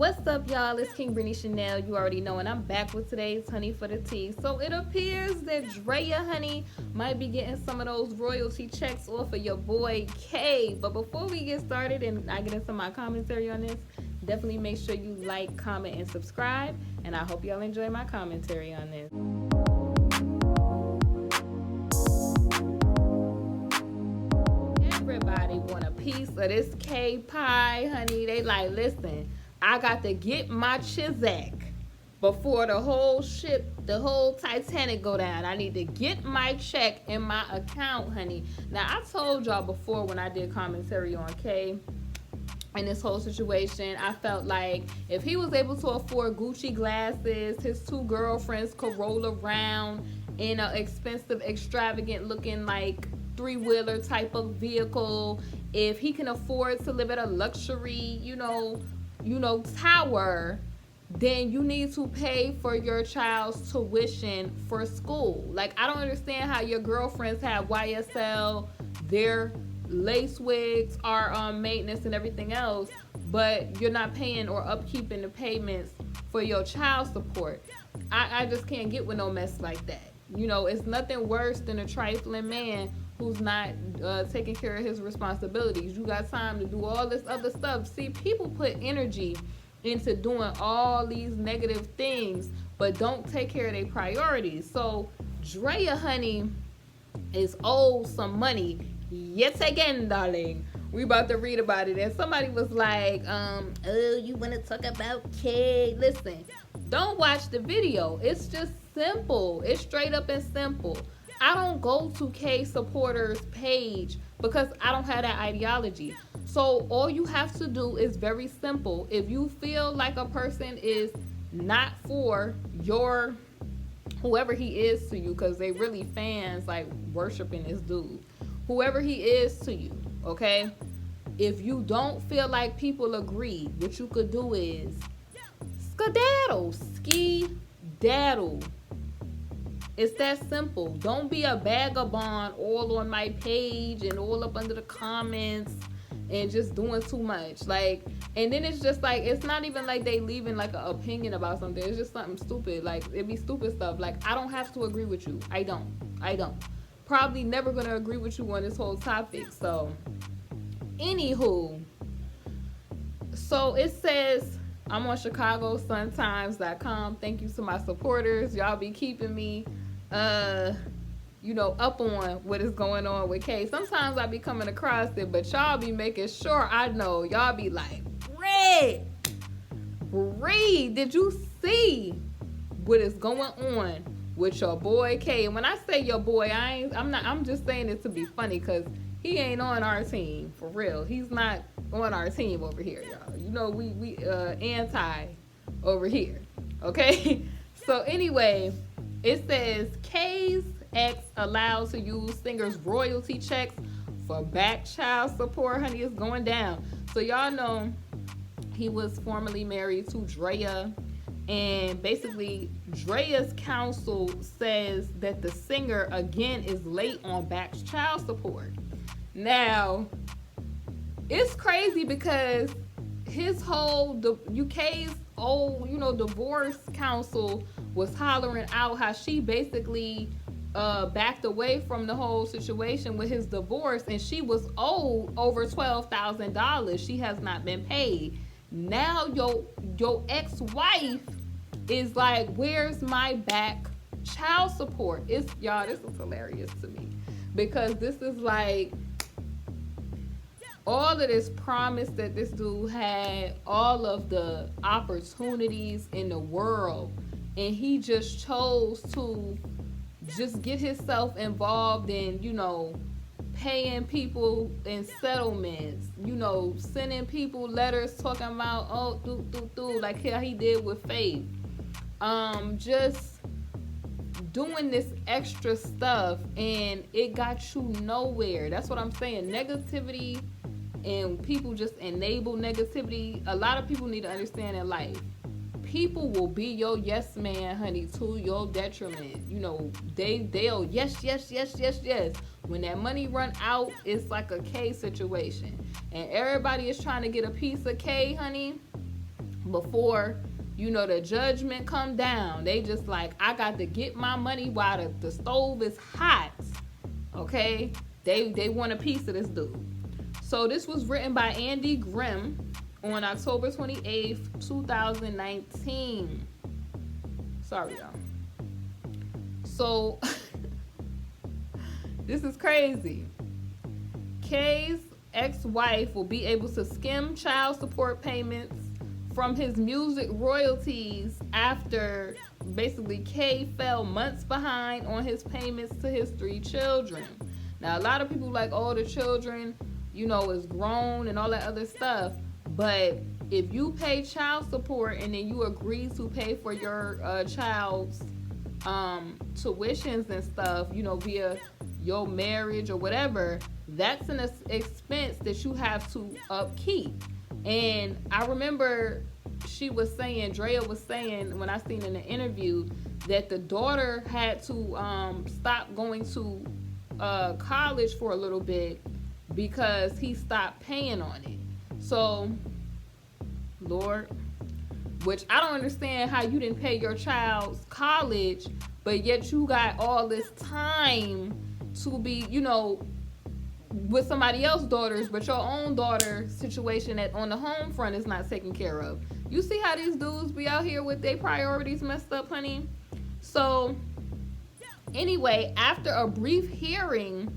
What's up, y'all? It's KingBritneyChanel. You already know, and I'm back with today's Honey for the Tea. So it appears that Drea, honey, might be getting some of those royalty checks off of your boy K. But before we get started and I get into my commentary on this, definitely make sure you like, comment, and subscribe. And I hope y'all enjoy my commentary on this. Everybody want a piece of this K pie, honey. They like, listen, I got to get my Chizak before the whole ship, the whole Titanic go down. I need to get my check in my account, honey. Now, I told y'all before when I did commentary on K and this whole situation, I felt like if he was able to afford Gucci glasses, his two girlfriends could roll around in an expensive, extravagant looking like three-wheeler type of vehicle, if he can afford to live at a luxury, you know, tower, then you need to pay for your child's tuition for school. Like, I don't understand how your girlfriends have YSL, their lace wigs are maintenance and everything else, but you're not paying or upkeeping the payments for your child support. I just can't get with no mess like that. You know, it's nothing worse than a trifling man who's not taking care of his responsibilities. You got time to do all this other stuff. See, people put energy into doing all these negative things, but don't take care of their priorities. So Drea, honey, is owed some money yet again, darling. We about to read about it. And somebody was like, oh, you want to talk about K? Listen, don't watch the video. It's just simple. It's straight up and simple. I don't go to K supporters page because I don't have that ideology. So all you have to do is very simple. If you feel like a person is not for your, whoever he is to you, because they really fans like worshiping this dude, whoever he is to you, okay? If you don't feel like people agree, what you could do is skedaddle, ski-daddle. It's that simple. Don't be a vagabond all on my page and all up under the comments and just doing too much. Like, and then it's just like, it's not even like they leaving like an opinion about something. It's just something stupid. Like, it be stupid stuff. Like, I don't have to agree with you. I don't. Probably never gonna agree with you on this whole topic. So, anywho. So, it says, I'm on ChicagoSunTimes.com. Thank you to my supporters. Y'all be keeping me, up on what is going on with K. Sometimes I be coming across it, but y'all be making sure I know. Y'all be like, Reed, did you see what is going on with your boy K? And when I say your boy, I'm just saying it to be funny, because he ain't on our team, for real. He's not on our team over here, y'all. You know, we anti over here, okay? So anyway, it says K's ex allowed to use singer's royalty checks for back child support. Honey, it's going down. So y'all know he was formerly married to Drea, and basically Drea's counsel says that the singer again is late on back child support. Now, it's crazy because his whole UK's old, divorce counsel was hollering out how she basically backed away from the whole situation with his divorce, and she was owed over $12,000. She has not been paid. Now your ex-wife is like, where's my back child support? Y'all, this is hilarious to me, because this is like all of this promise that this dude had, all of the opportunities in the world, and he just chose to just get himself involved in, paying people in settlements, sending people letters talking about, like how he did with Faith. Just doing this extra stuff, and it got you nowhere. That's what I'm saying. Negativity, and people just enable negativity. A lot of people need to understand in life, people will be your yes man, honey, to your detriment. They'll yes. When that money run out, it's like a K situation, and everybody is trying to get a piece of K, honey. before, you know, the judgment come down. They just like, I got to get my money while the stove is hot. Okay? They want a piece of this dude. So this was written by Andy Grimm on October 28th, 2019. Sorry, y'all. So this is crazy. K's ex-wife will be able to skim child support payments from his music royalties after basically K fell months behind on his payments to his 3 children. Now, a lot of people like, oh, the children, you know, is grown and all that other stuff. But if you pay child support and then you agree to pay for your child's tuitions and stuff, you know, via your marriage or whatever, that's an expense that you have to upkeep. And I remember she was saying, Drea was saying, when I seen in the interview, that the daughter had to stop going to college for a little bit because he stopped paying on it. So, Lord, which I don't understand how you didn't pay your child's college, but yet you got all this time to be, you know, with somebody else's daughters, but your own daughter situation that on the home front is not taken care of. You see how these dudes be out here with their priorities messed up, honey? So anyway, after a brief hearing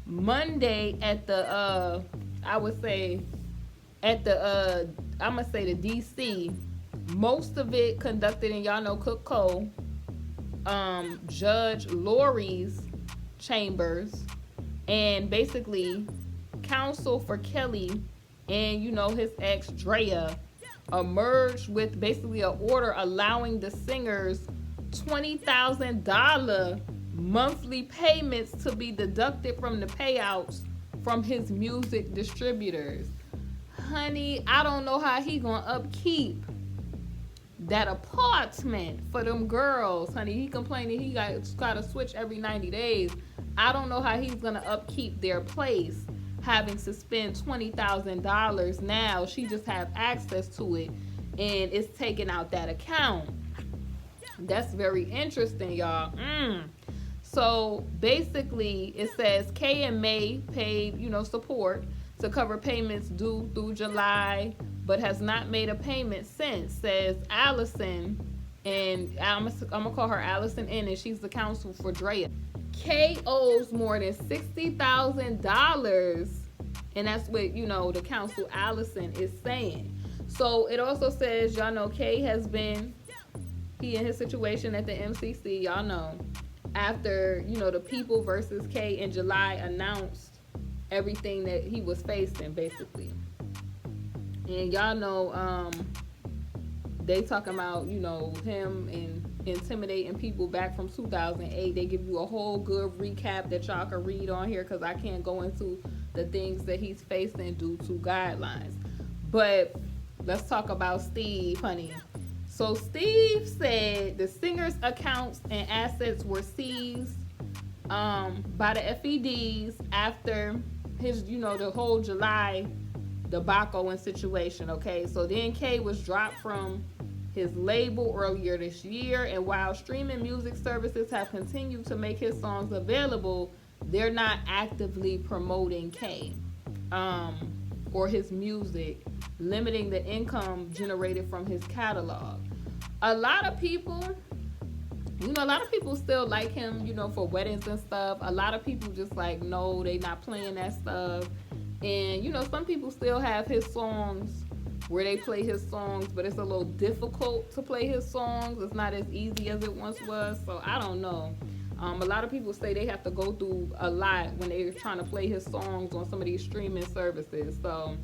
Monday at the I would say at the I'm gonna say the DC, most of it conducted in, y'all know, Cook Co, Judge Lori's chambers. And basically, counsel for Kelly and, you know, his ex Drea emerged with basically an order allowing the singers $20,000 monthly payments to be deducted from the payouts from his music distributors. Honey, I don't know how he gonna upkeep that apartment for them girls, honey. He complaining he got to switch every 90 days. I don't know how he's gonna upkeep their place, having to spend $20,000 now. She just have access to it, and it's taken out that account. That's very interesting, y'all. So basically, it says K and May paid, you know, support to cover payments due through July, but has not made a payment since, says Allison. And I'm gonna call her Allison N, and she's the counsel for Drea. K owes more than $60,000, and that's what, you know, the counsel Allison is saying. So it also says, y'all know, K has been, he in his situation at the MCC, y'all know, after, you know, the People versus K in July announced everything that he was facing, basically. And y'all know, they talking about, you know, him and intimidating people back from 2008. They give you a whole good recap that y'all can read on here, because I can't go into the things that he's facing due to guidelines. But let's talk about Steve, honey. So Steve said the singer's accounts and assets were seized by the FEDs after his, you know, the whole July debacle and situation. Okay, so then K was dropped from his label earlier this year, and while streaming music services have continued to make his songs available, they're not actively promoting K or his music, limiting the income generated from his catalog. A lot of people, you know, a lot of people still like him, you know, for weddings and stuff. A lot of people just like, no, they not playing that stuff. And, you know, some people still have his songs where they play his songs, but it's a little difficult to play his songs. It's not as easy as it once was. So I don't know. A lot of people say they have to go through a lot when they're trying to play his songs on some of these streaming services. So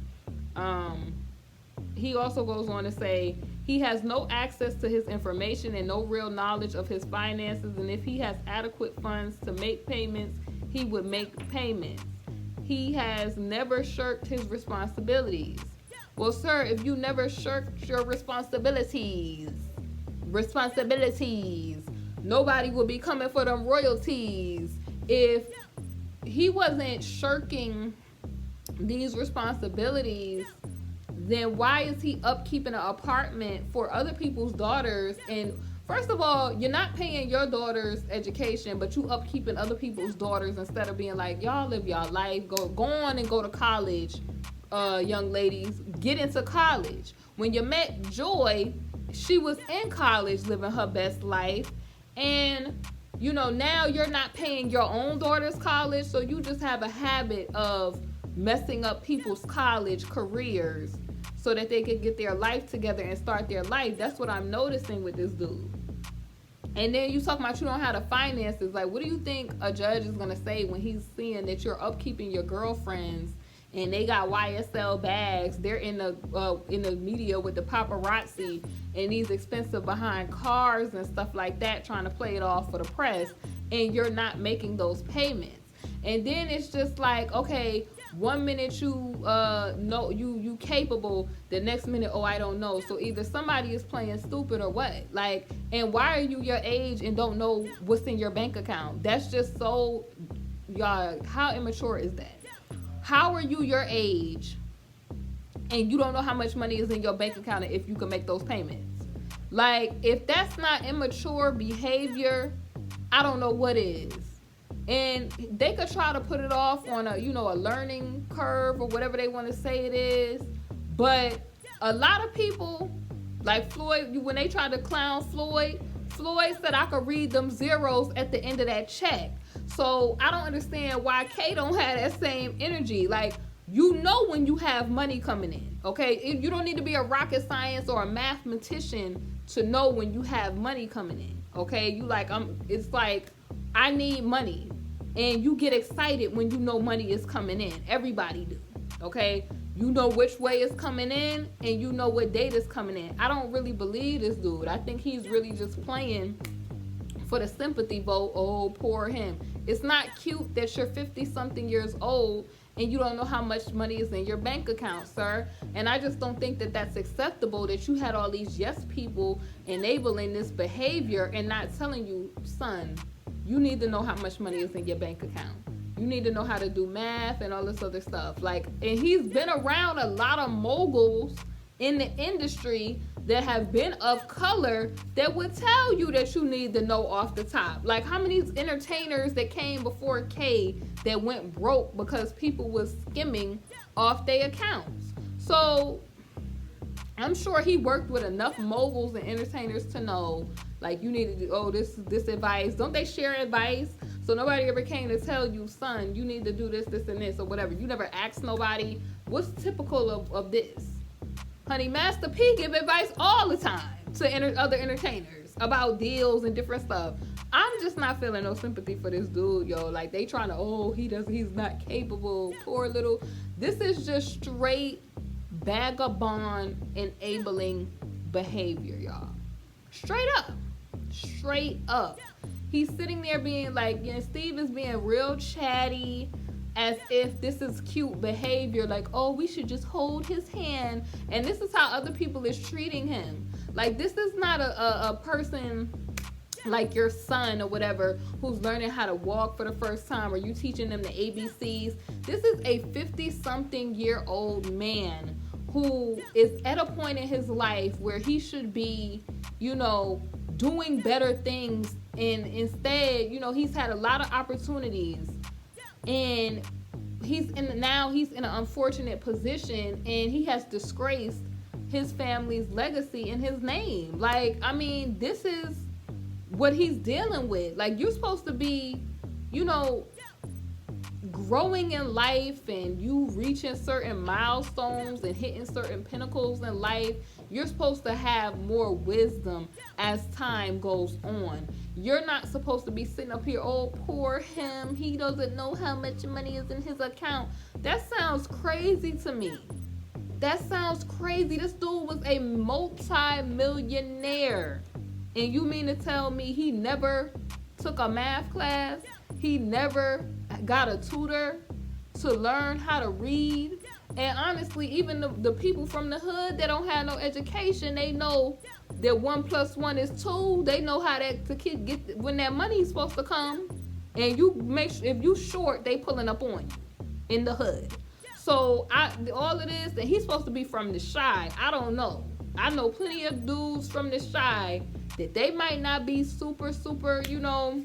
he also goes on to say he has no access to his information and no real knowledge of his finances. And if he has adequate funds to make payments, he would make payments. He has never shirked his responsibilities. Well, sir, if you never shirked your responsibilities, nobody would be coming for them royalties. If he wasn't shirking these responsibilities, then why is he upkeeping an apartment for other people's daughters? And first of all, you're not paying your daughter's education, but you upkeeping other people's daughters instead of being like, y'all live y'all life, go on and go to college, young ladies, get into college. When you met Joy, she was in college living her best life, and you know, now you're not paying your own daughter's college, so you just have a habit of messing up people's college careers so that they could get their life together and start their life. That's what I'm noticing with this dude. And then you talk about you don't have the finances. Like, what do you think a judge is going to say when he's seeing that you're upkeeping your girlfriends and they got YSL bags, they're in the media with the paparazzi and these expensive behind cars and stuff like that, trying to play it off for the press, and you're not making those payments? And then it's just like, okay, one minute you know you capable, the next minute, oh, I don't know. So either somebody is playing stupid or what? Like, and why are you your age and don't know what's in your bank account? That's just so, y'all, how immature is that? How are you your age and you don't know how much money is in your bank account and if you can make those payments? Like, if that's not immature behavior, I don't know what is. And they could try to put it off on a, you know, a learning curve or whatever they want to say it is. But a lot of people, like Floyd, when they tried to clown Floyd said I could read them zeros at the end of that check. So I don't understand why Kay don't have that same energy. Like, you know when you have money coming in, okay? You don't need to be a rocket science or a mathematician to know when you have money coming in, okay? You like, it's like, I need money. And you get excited when you know money is coming in. Everybody do, okay? You know which way it's coming in and you know what date is coming in. I don't really believe this dude. I think he's really just playing for the sympathy vote. Oh, poor him. It's not cute that you're 50-something years old and you don't know how much money is in your bank account, sir. And I just don't think that that's acceptable, that you had all these yes people enabling this behavior and not telling you, son, you need to know how much money is in your bank account. You need to know how to do math and all this other stuff. Like, and he's been around a lot of moguls in the industry that have been of color that would tell you that you need to know off the top. Like, how many entertainers that came before K that went broke because people was skimming off their accounts? So I'm sure he worked with enough moguls and entertainers to know, like, you need to do, oh, this advice. Don't they share advice? So nobody ever came to tell you, son, you need to do this, this, and this, or whatever. You never asked nobody, what's typical of this? Honey, Master P give advice all the time to other entertainers about deals and different stuff. I'm just not feeling no sympathy for this dude, yo. Like, they trying to, oh, he's not capable, poor little. This is just straight vagabond enabling behavior, y'all. Straight up. He's sitting there being like, you know, Steve is being real chatty, as if this is cute behavior, like, oh, we should just hold his hand, and this is how other people is treating him. Like, this is not a person like your son or whatever who's learning how to walk for the first time, or you teaching them the ABCs. This is a 50-something-year-old man who is at a point in his life where he should be, you know, doing better things, and instead, you know, he's had a lot of opportunities, and he's in an unfortunate position, and he has disgraced his family's legacy and his name. Like, I mean, this is what he's dealing with. Like, you're supposed to be, you know, growing in life, and you reaching certain milestones and hitting certain pinnacles in life. You're supposed to have more wisdom as time goes on. You're not supposed to be sitting up here, oh, poor him, he doesn't know how much money is in his account. That sounds crazy to me. That sounds crazy. This dude was a multi-millionaire. And you mean to tell me he never took a math class? He never got a tutor to learn how to read? And honestly, even the people from the hood that don't have no education, they know that 1 + 1 is 2. They know how the kid get when that money is supposed to come. And you make sure, if you short, they pulling up on you in the hood. So all of this, and he's supposed to be from the Chi. I don't know. I know plenty of dudes from the Chi that they might not be super, you know,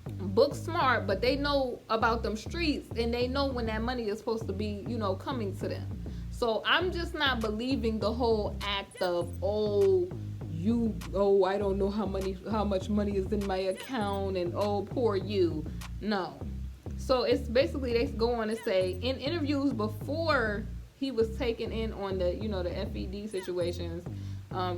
book smart, but they know about them streets, and they know when that money is supposed to be, you know, coming to them. So I'm just not believing the whole act of, I don't know how much money is in my account, and poor you. No. So it's basically, they go on to say, in interviews before he was taken in on the, you know, the FED situations,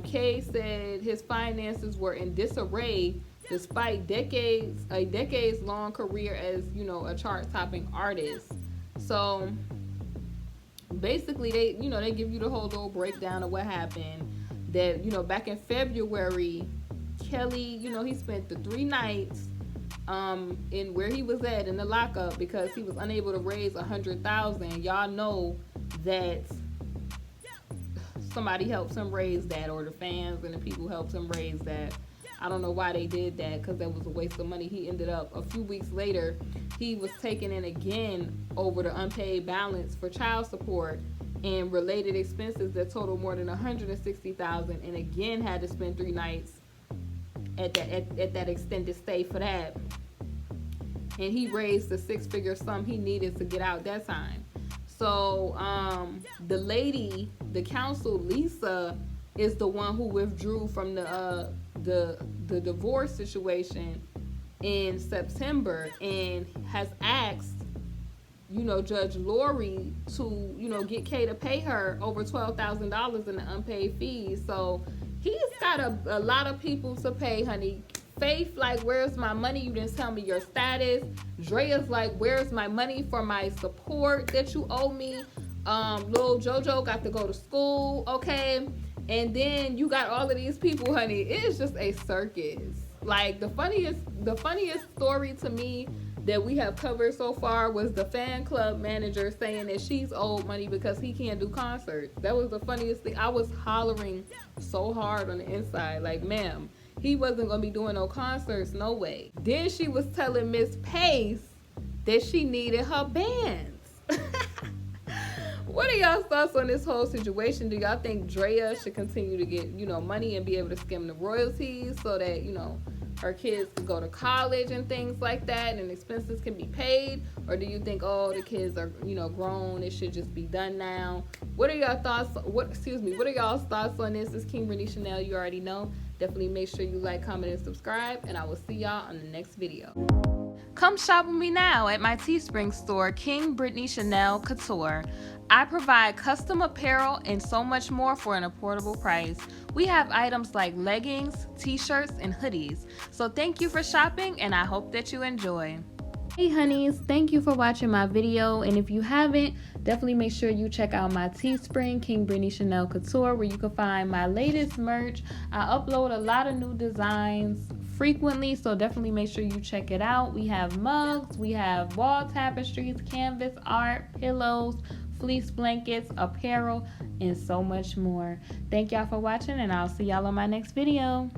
K said his finances were in disarray despite a decades long career as, you know, a chart-topping artist. So basically, they give you the whole little breakdown of what happened. That, you know, back in February, Kelly, you know, he spent the 3 nights in where he was at in the lockup because he was unable to raise $100,000. Y'all know that somebody helps him raise that, or the fans and the people helped him raise that. I don't know why they did that, because that was a waste of money. He ended up, a few weeks later, he was taken in again over the unpaid balance for child support and related expenses that totaled more than $160,000, and again had to spend 3 nights at that extended stay for that. And he raised the 6-figure sum he needed to get out that time. So the lady, the counsel, Lisa, is the one who withdrew from the divorce situation in September, and has asked, you know, Judge Lori to, you know, get Kay to pay her over $12,000 in the unpaid fees. So he's got a lot of people to pay, honey. Faith, like, where's my money? You didn't tell me your status. Drea's like, where's my money for my support that you owe me? Lil JoJo got to go to school, okay? And then you got all of these people, honey. It is just a circus. Like, the funniest story to me that we have covered so far was the fan club manager saying that she's owed money because he can't do concerts. That was the funniest thing. I was hollering so hard on the inside, like, ma'am, he wasn't gonna be doing no concerts, no way. Then she was telling Miss Pace that she needed her bands. What are y'all thoughts on this whole situation? Do y'all think Drea should continue to get, you know, money and be able to skim the royalties so that, you know, her kids can go to college and things like that and expenses can be paid? Or do you think, the kids are, you know, grown, it should just be done now? What are y'all thoughts? What are y'all's thoughts on this? This is KingBritneyChanel. You already know. Definitely make sure you like, comment, and subscribe, and I will see y'all on the next video. Come shop with me now at my Teespring store, KingBritneyChanel Couture. I provide custom apparel and so much more for an affordable price. We have items like leggings, t-shirts, and hoodies. So thank you for shopping, and I hope that you enjoy. Hey honeys, thank you for watching my video, and if you haven't, definitely make sure you check out my Teespring, KingBritneyChanel Couture, where you can find my latest merch. I upload a lot of new designs frequently, so definitely make sure you check it out. We have mugs, we have wall tapestries, canvas art, pillows, fleece blankets, apparel, and so much more. Thank y'all for watching, and I'll see y'all on my next video.